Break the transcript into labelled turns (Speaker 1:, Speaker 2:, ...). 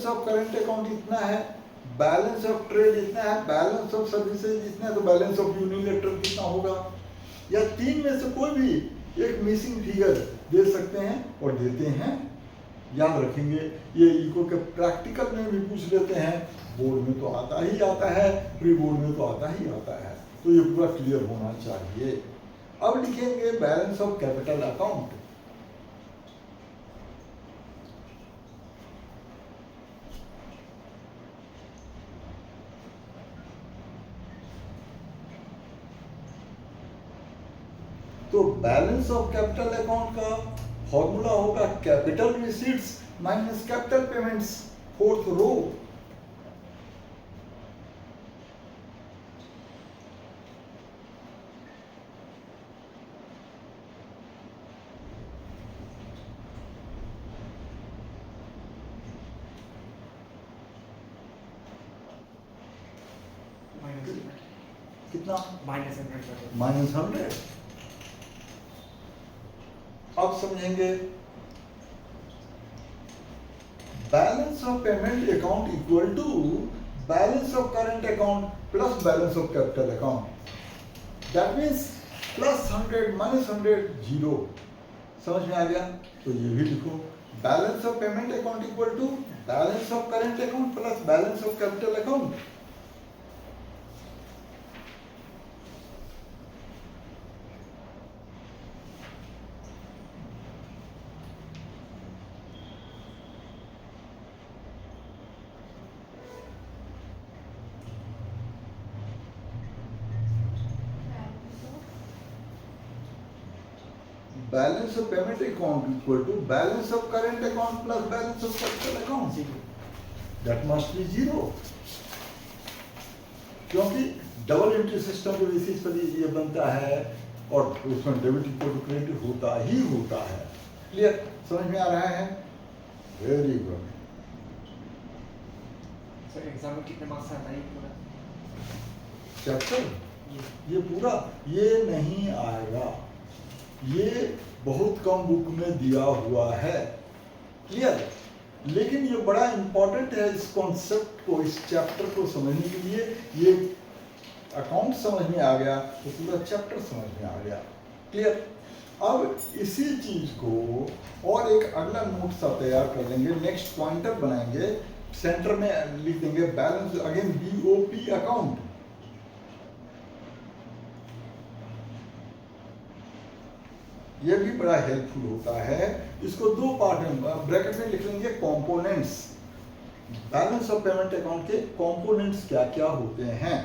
Speaker 1: Balance of current account इतना है, balance of trade इतना है, बैलेंस ऑफ सर्विसेज इतना है, तो बैलेंस ऑफ यूनिलेटरल कितना होगा? या तीन में से कोई भी एक मिसिंग फिगर दे सकते हैं और देते हैं। याद रखेंगे, ये इको के प्रैक्टिकल में भी पूछ लेते हैं, बोर्ड में तो आता ही आता है, प्री बोर्ड में तो आता ही आता है, तो ये पूरा क्लियर होना चाहिए। अब लिखेंगे बैलेंस ऑफ कैपिटल अकाउंट। तो बैलेंस ऑफ कैपिटल अकाउंट का फॉर्मूला होगा capital receipts minus capital payments, fourth row. कितना? -100। अब समझेंगे balance of payment account equal to balance of current account plus balance of capital account. That means +100 -100 0। समझ में आ गया? तो ये भी लिखो, balance of payment account equal to balance of current account plus balance of capital account. Balance of payment account equal to balance of current account plus balance of capital account. That must be 0, क्योंकि double entry system के basis पर ये बनता है और उसमें debit equal to credit होता ही होता है। क्लियर? समझ में आ रहा है? Very good.
Speaker 2: सर एग्जाम में कितने मार्क्स आता है पूरा
Speaker 1: चैप्टर? ये पूरा ये नहीं आएगा, ये बहुत कम बुक में दिया हुआ है। क्लियर? लेकिन ये बड़ा इंपॉर्टेंट है इस कॉन्सेप्ट को, इस चैप्टर को समझने के लिए। ये अकाउंट समझ में आ गया तो पूरा चैप्टर समझ में आ गया। क्लियर? अब इसी चीज को और एक अगला नोट सा तैयार कर लेंगे, नेक्स्ट पॉइंटर बनाएंगे, सेंटर में लिख देंगे बैलेंस अगेन BOP अकाउंट। ये भी बड़ा हेल्पफुल होता है। इसको दो पार्ट में ब्रैकेट में लिख लेंगे, components. Balance of payment account के कंपोनेंट्स क्या क्या होते हैं।